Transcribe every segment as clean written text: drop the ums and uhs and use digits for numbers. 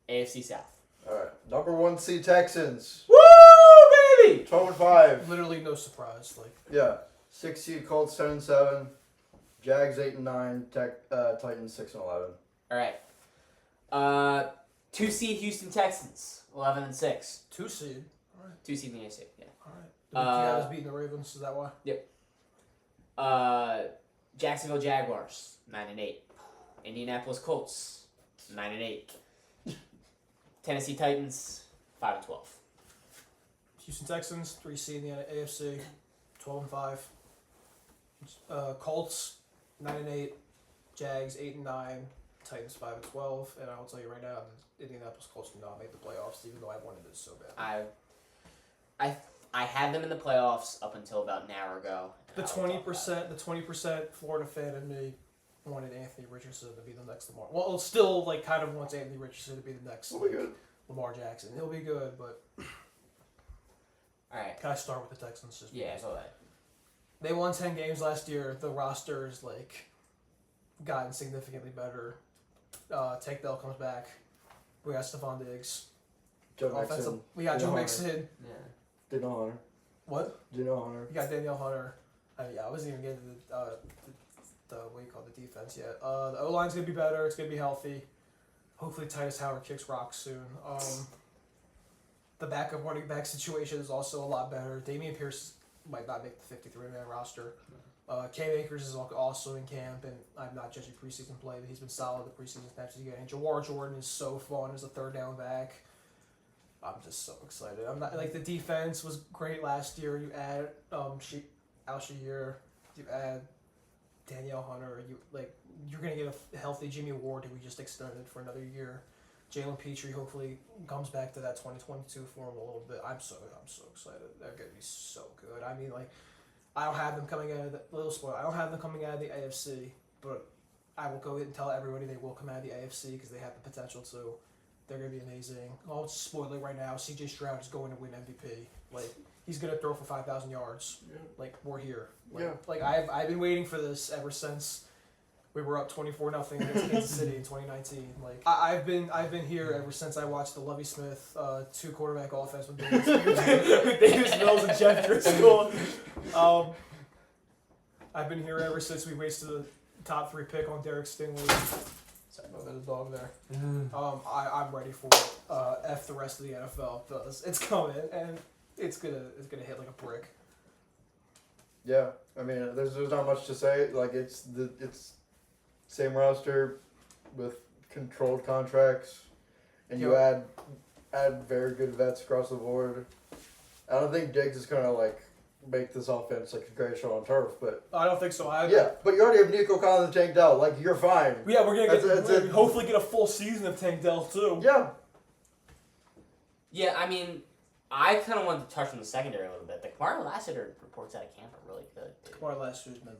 AFC South. All right. Number 1 seed Texans. Woo, baby! 12-5. Literally no surprise. Yeah. 6 seed Colts 10-7. Jags 8-9. Titans 6-11. All right. 2 seed Houston Texans 11-6. 2 seed. All right. 2 seed in the AFC. Yeah. All right. The Jaguars beating the Ravens. Is that why? Yep. Jacksonville Jaguars 9-8. Indianapolis Colts 9-8. Tennessee Titans 5-12. Houston Texans 3 seed in the AFC, 12-5. Colts 9-8. Jags 8-9. Titans 5-12. And I will tell you right now, the Indianapolis Colts do not make the playoffs, even though I wanted it so bad. I had them in the playoffs up until about an hour ago. The 20% Florida fan in me wanted Anthony Richardson to be the next Lamar. Well, it still kind of wants Anthony Richardson to be the next He'll be good. Lamar Jackson. He'll be good, but All right. can I start with the Texans? Yeah, go ahead. They won 10 games last year. The roster's gotten significantly better. Tank Dell comes back. We got Stephon Diggs. Joe Mixon. We got Joe Hunter. Mixon. Yeah. Danielle Hunter. What? Danielle Hunter. We got Danielle Hunter. I wasn't even getting to the what do you call the defense yet. The O line's gonna be better. It's gonna be healthy. Hopefully, Titus Howard kicks rocks soon. The backup running back situation is also a lot better. Damian Pierce might not make the 53-man roster. Cam Akers is also in camp, and I'm not judging preseason play, but he's been solid the preseason snaps he's getting. Jawar Jordan is so fun as a third down back. I'm just so excited. I'm not the defense was great last year. You add Al-Shahir, you add Danielle Hunter. You're gonna get a healthy Jimmy Ward, who we just extended for another year. Jalen Petrie hopefully comes back to that 2022 form a little bit. I'm so excited. They're gonna be so good. I mean, I don't have them coming out of I don't have them coming out of the AFC, but I will go ahead and tell everybody they will come out of the AFC because they have the potential to. They're gonna be amazing. I'll spoil it right now. C.J. Stroud is going to win MVP. He's gonna throw for 5,000 yards. Yeah. We're here. Yeah. I've been waiting for this ever since we were up 24-0 against Kansas City in 2019. I've been here ever since I watched the Lovie Smith 2-quarterback offense with Davis Mills and Jeff Driscoll. I've been here ever since we wasted a top 3 pick on Derek Stingley. Sorry about the dog there. I'm ready for it. F the rest of the NFL because it's coming and it's gonna hit like a brick. Yeah, I mean, there's not much to say. It's same roster with controlled contracts, and you add very good vets across the board. I don't think Diggs is gonna make this offense a great show on turf, but I don't think so either. Yeah, but you already have Nico Collins and Tank Dell. You're fine. Yeah, we're gonna hopefully get a full season of Tank Dell too. Yeah. Yeah, I mean, I kind of wanted to touch on the secondary a little bit. The Kamara Lassiter reports out of camp are really good. Kamara Lassiter's been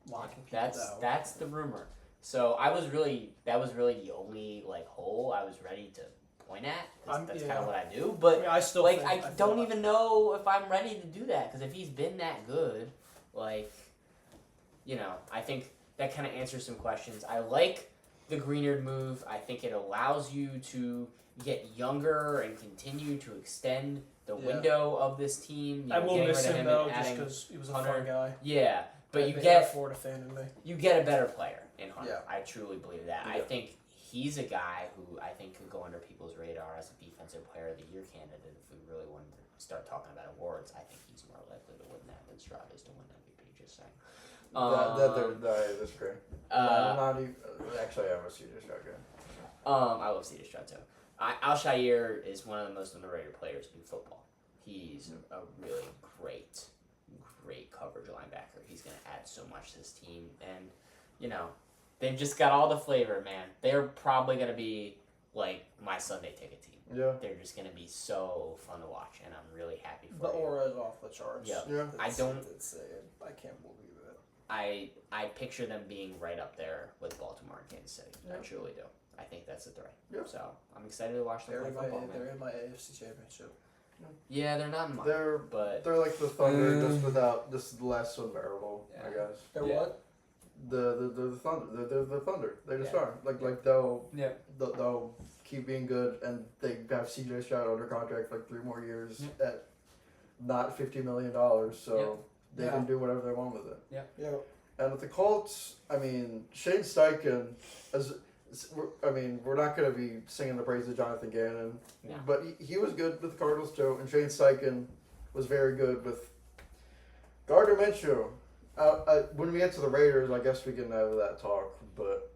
locking people down. That's the rumor. So that was really the only hole I was ready to point at. That's kind of what I do. But I still I don't even know if I'm ready to do that because if he's been that good, I think that kind of answers some questions. I like the Greenard move. I think it allows you to get younger and continue to extend the window of this team. I will miss him though, just because he was a fun guy. Yeah, but you get a Florida fan in me. You get a better player in Hunter. Yeah. I truly believe that. Yeah. I think he's a guy who I think could go under people's radar as a defensive player of the year candidate. If we really wanted to start talking about awards, I think he's more likely to win that than Stroud is to win MVP. Just saying. I disagree. Not even, actually, I was CJ Stroud guy. I love CJ Stroud too. Al-Shahir is one of the most underrated players in football. He's a really great coverage linebacker. He's going to add so much to this team. And, they've just got all the flavor, man. They're probably going to be my Sunday ticket team. Yeah. They're just going to be so fun to watch, and I'm really happy for The you. aura is off the charts. Yeah. I can't believe it. I picture them being right up there with Baltimore and Kansas City. Yeah. I truly do. I think that's the threat. Yep. So I'm excited to watch them play football. They're in my AFC Championship. Yeah, they're not mine. They're like the Thunder, just less unbearable, Yeah. I guess. They're what? The Thunder. They're the Thunder. They just Yeah. are. They'll keep being good, and they have CJ Stroud under contract for like 3 more years at not $50 million, so they can do whatever they want with it. Yeah. And with the Colts, I mean, Shane Steichen, we're not going to be singing the praise of Jonathan Gannon, but he was good with the Cardinals too, and Shane Steichen was very good with Gardner Minshew. When we get to the Raiders, I guess we can have that talk, but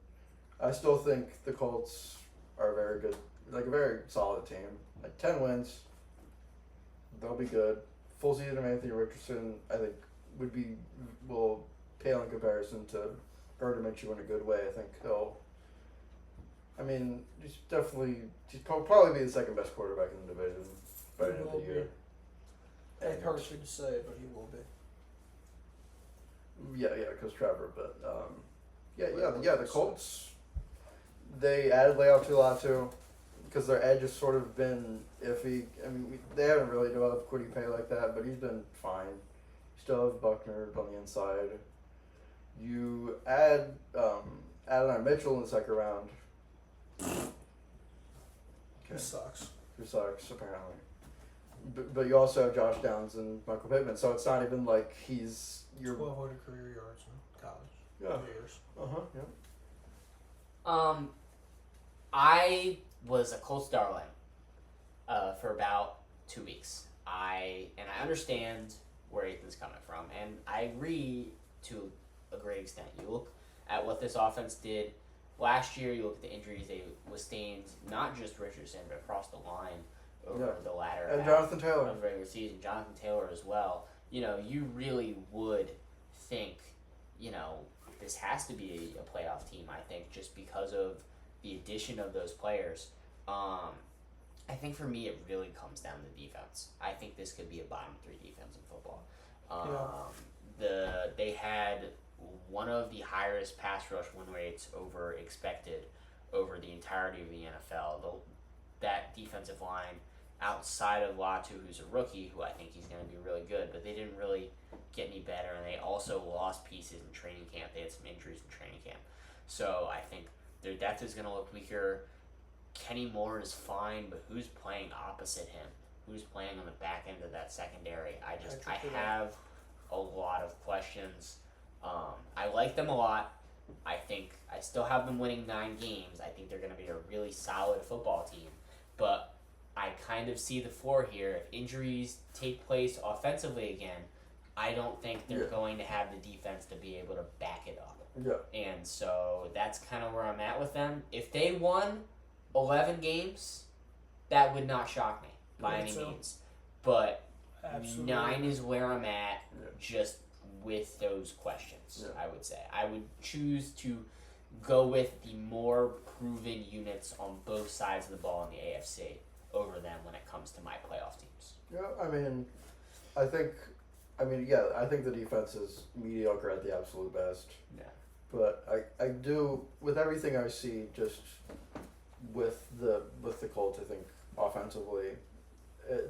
I still think the Colts are very good, like a very solid team. Like 10 wins, they'll be good. Full season of Anthony Richardson, I think, will pale in comparison to Gardner Minshew in a good way. I think he's probably be the second best quarterback in the division by the end of the year. It hurts me to say, but he will be. Yeah, because Trevor, but the Colts, they added Leao Tulatu because their edge has sort of been iffy. I mean, they haven't really developed Kwity Paye like that, but he's been fine. You still have Buckner on the inside. You add Adonai Mitchell in the second round. Who sucks, apparently. But you also have Josh Downs and Michael Pittman, so it's not even like he's your 1,200 career yards in college. Yeah. Years. Yeah. I was a Colts darling for about 2 weeks. I understand where Ethan's coming from, and I agree to a great extent. You look at what this offense did last year, you look at the injuries they sustained, not just Richardson, but across the line over the latter and half Jonathan Taylor of the regular season. Jonathan Taylor as well. You know, you really would think, this has to be a playoff team, I think, just because of the addition of those players. I think for me it really comes down to defense. I think this could be a bottom 3 defense in football. They had one of the highest pass rush win rates over expected over the entirety of the NFL. That defensive line, outside of Latu, who's a rookie, who I think he's going to be really good, but they didn't really get any better, and they also lost pieces in training camp. They had some injuries in training camp. So I think their depth is going to look weaker. Kenny Moore is fine, but who's playing opposite him? Who's playing on the back end of that secondary? I have a lot of questions. I like them a lot. I think I still have them winning 9 games. I think they're going to be a really solid football team. But I kind of see the floor here. If injuries take place offensively again, I don't think they're going to have the defense to be able to back it up. Yeah. And so that's kind of where I'm at with them. If they won 11 games, that would not shock me by any means. But Absolutely. 9 is where I'm at, just with those questions, I would say. I would choose to go with the more proven units on both sides of the ball in the AFC over them when it comes to my playoff teams. Yeah, I think the defense is mediocre at the absolute best. Yeah. But I do, with everything I see, just with the Colts, I think offensively,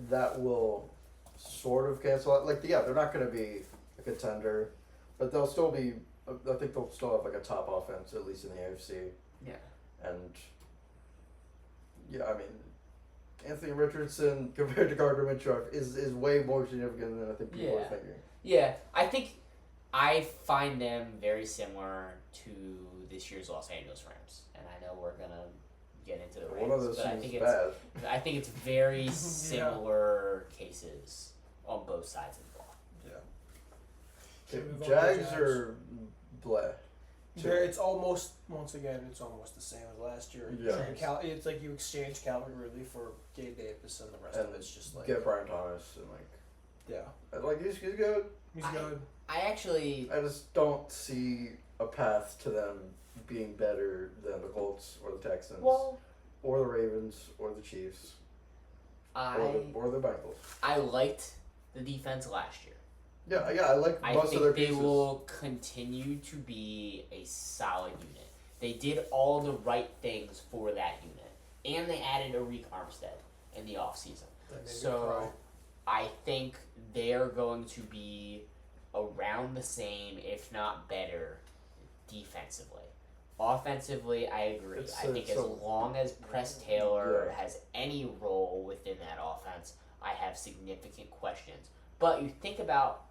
that will sort of cancel out. Like, they're not going to be a contender, but they'll still be. I think they'll still have like a top offense, at least in the AFC. Yeah. And Anthony Richardson compared to Gardner Minshew is way more significant than I think people are thinking. Yeah, I think I find them very similar to this year's Los Angeles Rams, and I know we're gonna get into the Rams, one of those but I think it's very similar cases on both sides of the ball. Yeah. Jags or bleh? It's almost the same as last year. Yeah. It's like you exchange Calvin Ridley for Gabe Davis, and the rest of it's just like get Brian Thomas and he's good. He's good. I just don't see a path to them being better than the Colts or the Texans or the Ravens or the Chiefs or the Bengals. I liked the defense last year. Yeah, I like most of their pieces. I think they will continue to be a solid unit. They did all the right things for that unit, and they added Arik Armstead in the offseason. So I think they're going to be around the same, if not better, defensively. Offensively, I agree. I think as long as Press Taylor has any role within that offense, I have significant questions. But you think about,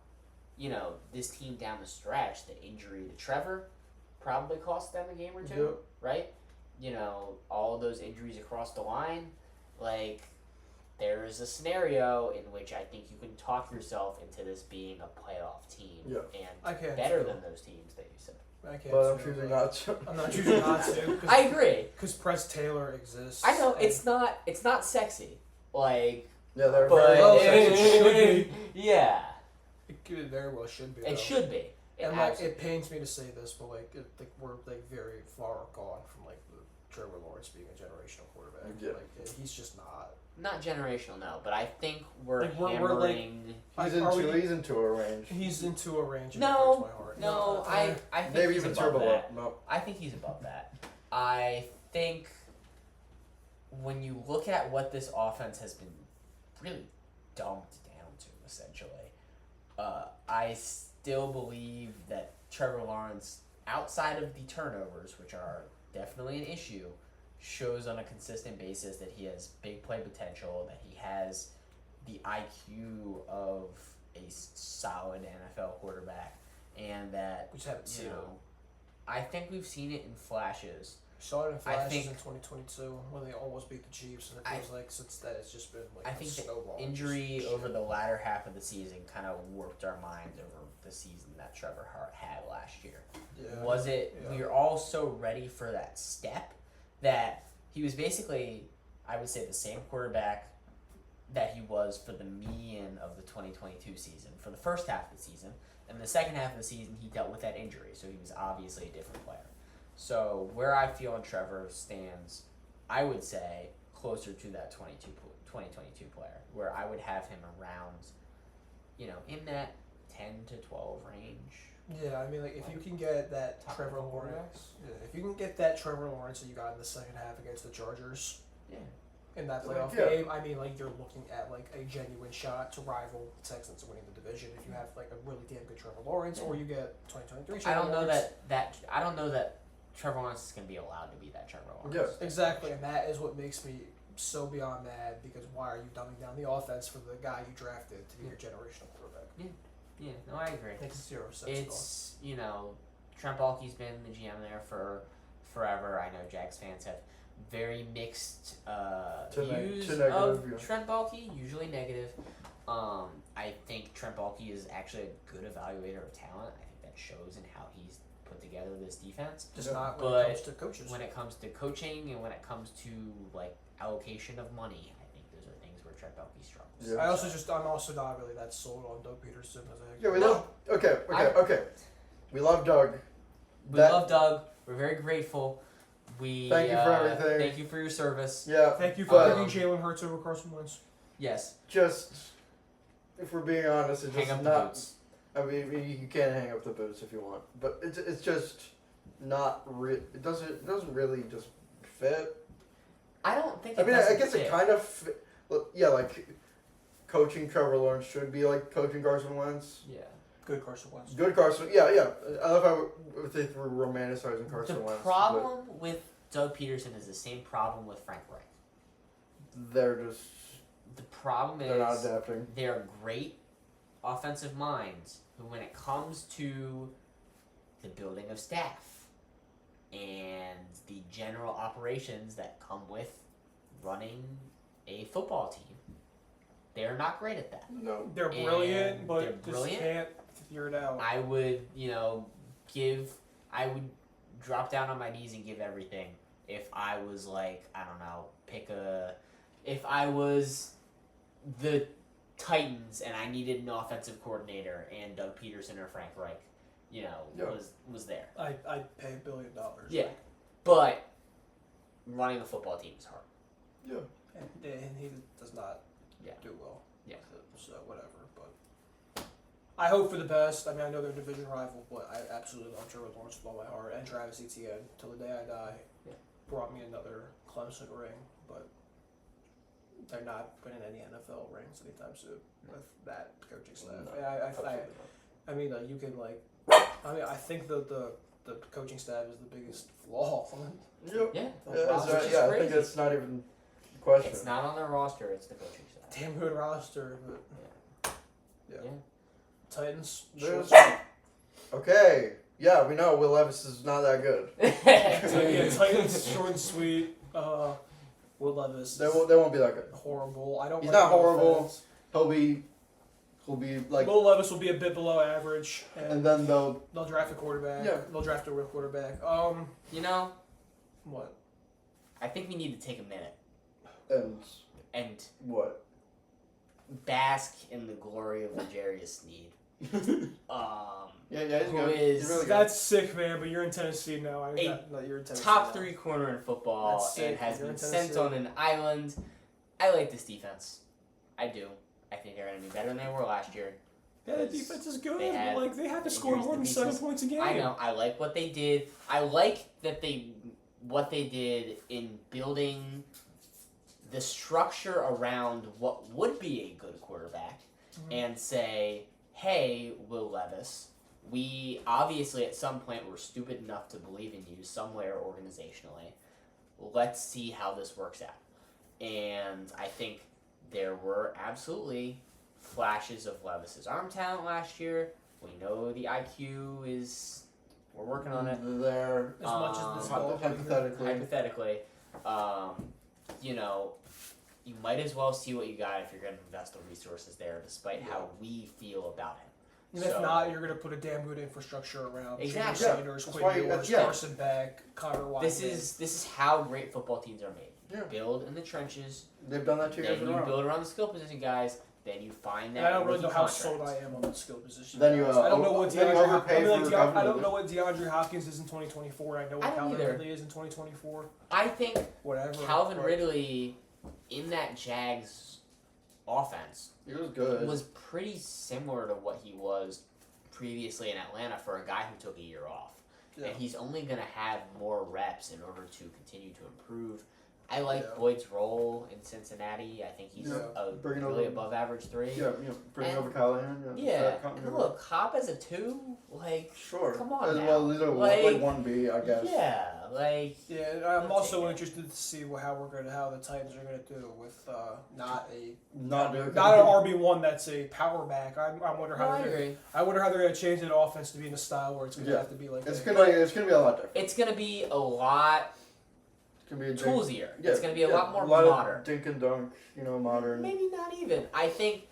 this team down the stretch, the injury to Trevor probably cost them a game or two, right? All of those injuries across the line, there is a scenario in which I think you can talk yourself into this being a playoff team and better than those teams that you said. I can't. But I'm choosing not to. I'm not choosing not to. I agree. Because Press Taylor exists. I know it's not sexy. Yeah, they're but very well it should be. Yeah. It very well should be. It should be. And it pains me to say this, but we're very far gone from the Trevor Lawrence being a generational quarterback. Yeah. He's just not. Not generational, no, but I think we're hammering. He's into a range. He's into a range. And No, it breaks my heart. no, I think maybe he's even above turbo that. No. I think he's above that. I think when you look at what this offense has been really dumped down to, essentially, I still believe that Trevor Lawrence, outside of the turnovers, which are definitely an issue, shows on a consistent basis that he has big play potential, that he has the IQ of a solid NFL quarterback, and that, I think we've seen it in flashes. Saw it in flashes in 2022 when they almost beat the Chiefs, and it feels like since then it's just been I think the injury over the latter half of the season kind of warped our minds over the season that Trevor Hart had last year. Yeah. Was it? Yeah. We were all so ready for that step that he was basically, I would say, the same quarterback that he was for the median of the 2022 season, for the first half of the season. And the second half of the season, he dealt with that injury, so he was obviously a different player. So where I feel Trevor stands, I would say closer to that 2022 player, where I would have him around, in that 10 to 12 range. Yeah, I mean, if you can get that Trevor Lawrence, if you can get that Trevor Lawrence that you got in the second half against the Chargers, in that playoff game, I mean, you're looking at a genuine shot to rival the Texans winning the division. If you have a really damn good Trevor Lawrence, or you get 2023 Trevor Lawrence. I don't know that Trevor Lawrence is going to be allowed to be that Trevor Lawrence. Yes, exactly, and that is what makes me so beyond mad, because why are you dumbing down the offense for the guy you drafted to be your generational quarterback? Yeah, no, I agree. Makes zero sense. It's, Trent Baalke's been the GM there for forever. I know Jags fans have very mixed views of Trent Baalke, usually negative. I think Trent Baalke is actually a good evaluator of talent. I think that shows in how he's put together this defense. Just not when it comes to coaches. When it comes to coaching and when it comes to allocation of money, I think those are things where Trent Baalke struggles. Yeah. I'm also not really that sold on Doug Peterson as a. Yeah, we love. Okay. We love Doug. We love Doug. We're very grateful. Thank you for everything. Thank you for your service. Yeah. Thank you for picking Jalen Hurts over Carson Wentz. Yes. Just, if we're being honest, it's just hang up not. The boots. I mean, you can hang up the boots if you want, but it's just not. It doesn't really just fit. I don't think. I guess it kind of. Fit. Yeah, coaching Trevor Lawrence should be like coaching Carson Wentz. Yeah. Good Carson Wentz. Good Carson. Yeah. I love how they were romanticizing Carson Wentz. The problem with Doug Peterson is the same problem with Frank Reich. They're just. The problem is they're not adapting. They're great offensive minds who, when it comes to the building of staff and the general operations that come with running a football team, they're not great at that. No. They're brilliant, but just can't figure it out. I would, I would drop down on my knees and give everything if I was if I was the Titans and I needed an offensive coordinator and Doug Peterson or Frank Reich, was there. I'd pay $1 billion. Yeah, but running a football team is hard. Yeah. And he does not do well. Yeah. So whatever, but I hope for the best. I mean, I know they're a division rival, but I absolutely love Trevor Lawrence with all my heart, and Travis Etienne till the day I die. Yeah. Brought me another Clemson ring, but they're not winning any NFL rings anytime soon with that coaching staff. No, I mean, you can I think the the coaching staff is the biggest flaw. Yep. Yeah. I think it's not even a question. It's not on their roster. It's the coaching staff. Damn good roster, but yeah. Titans. There's- Okay. Yeah, we know Will Levis is not that good. Titans short and sweet. Will Levis. They won't be that good. Horrible. I don't. He's like not the horrible. offense. He'll be like, Will Levis will be a bit below average, and then they'll draft a quarterback. Yeah. They'll draft a real quarterback. You know, What? I think we need to take a minute and what? bask in the glory of L'Jarius Sneed. Yeah, he's Who good. is- He's really good. That's sick, man. But you're in Tennessee now. You're in Tennessee Top now. 3 corner in football That's and sick. has You're been in sent Tennessee. on an island. I like this defense. I do. I think they're going to be better than they were last year. Yeah, the defense is good, They had but like they have to score injuries more to than 7 pieces. points a game. I know. I like what they did. I like that what they did in building the structure around what would be a good quarterback and say, hey, Will Levis, we obviously at some point were stupid enough to believe in you somewhere organizationally. Let's see how this works out. And I think there were absolutely flashes of Levis's arm talent last year. We know the IQ is... We're working on it. There, As much as this ball hypothetically. You know, you might as well see what you got if you're going to invest the resources there, despite how we feel about him. And if not, you're going to put a damn good infrastructure around. Exactly. Shaver Sanders, That's Quinn why- Ewers, yeah. Carson Beck, Connor Wise. This is how great football teams are made. Yeah. Build in the trenches. They've done that 2 years Then in a you row. build around the skill position guys. Then you find that. And I don't really rookie know how contract. sold I am on the skill position. Then you, I don't know what then you DeAndre. overpay I, mean, like for I don't Calvin know what DeAndre Hopkins is in 2024. I know I what don't Calvin either. Ridley is in 2024. I think Whatever. Calvin but- Ridley in that Jags offense He was good. was pretty similar to what he was previously in Atlanta for a guy who took a year off. Yeah. And he's only going to have more reps in order to continue to improve. I like Yeah. Boyd's role in Cincinnati. I think he's Yeah. a Bringing really over- above average 3. bringing And- over Callahan. Yeah, start and cutting look, Hop as a 2, like, Sure. come on As now. well, these are Like- like 1B, I guess. yeah, like, Yeah, and I'm also interested to see how the Titans are gonna do with not an RB1 that's a power back. I wonder no, how I they're agree. I wonder how they're gonna change the offense to be in a style where it's gonna have to be like It's that. gonna be a lot different. It's going to be a lot It's gonna be a toolsier. Yeah, It's going to be a lot more of modern. dink and dunk, modern. Maybe not even. I think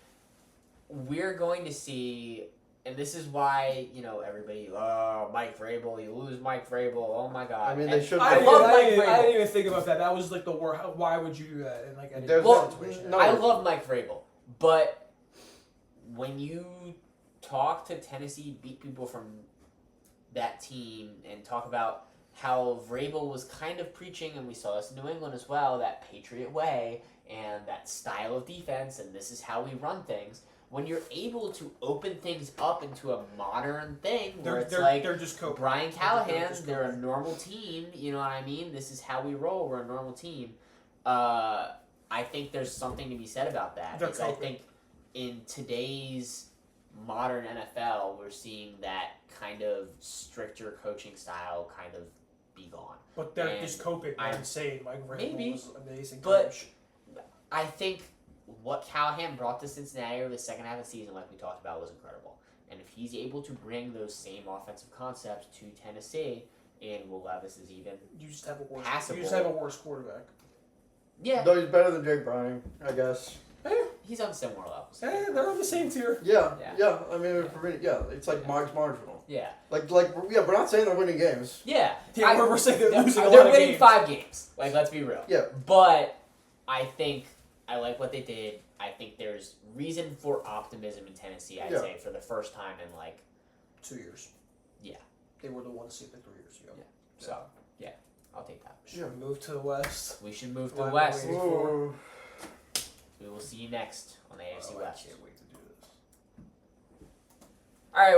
we're going to see, and this is why, everybody, Mike Vrabel, you lose Mike Vrabel, oh my god. I mean, And they should. I love Mike I Vrabel. didn't even think about that. That was like the word. Why would you do that in like any There's situation? no- I love Mike Vrabel, but when you talk to Tennessee, beat people from that team, and talk about how Vrabel was kind of preaching, and we saw this in New England as well, that Patriot way and that style of defense, and this is how we run things. When you're able to open things up into a modern thing where they're just coping. Brian They're Callahan, just they're a coping. normal team, you know what I mean? This is how we roll, we're a normal team. I think there's something to be said about that. They're Because I coping. think in today's modern NFL, we're seeing that kind of stricter coaching style kind of be gone. But they're And just coping. I'm- I'm saying Mike Vrabel Maybe, was an amazing but- coach. I think what Callahan brought to Cincinnati over the second half of the season, like we talked about, was incredible. And if he's able to bring those same offensive concepts to Tennessee, and Will Levis is even... You just have a worse. Passable. You just have a worse quarterback. Yeah, Though he's better than Jake Browning, I guess. he's on similar levels. They're on the same tier. Yeah. Yeah. I mean, for me, it's like marginal. Yeah. We're not saying they're winning games. Yeah. Yeah, we're saying they're losing a lot They're of winning games. 5 games. Like, let's be real. Yeah. But I think I like what they did. I think there's reason for optimism in Tennessee, I'd Yeah. say, for the first time in, 2 years. Yeah. They were the 1 seed like 3 years ago. Yeah. So, yeah, I'll take that. Should we move to the West? We should move to Why the are we West. waiting? Ooh. We will see you next on the AFC Oh, I West. can't wait to do this. All right.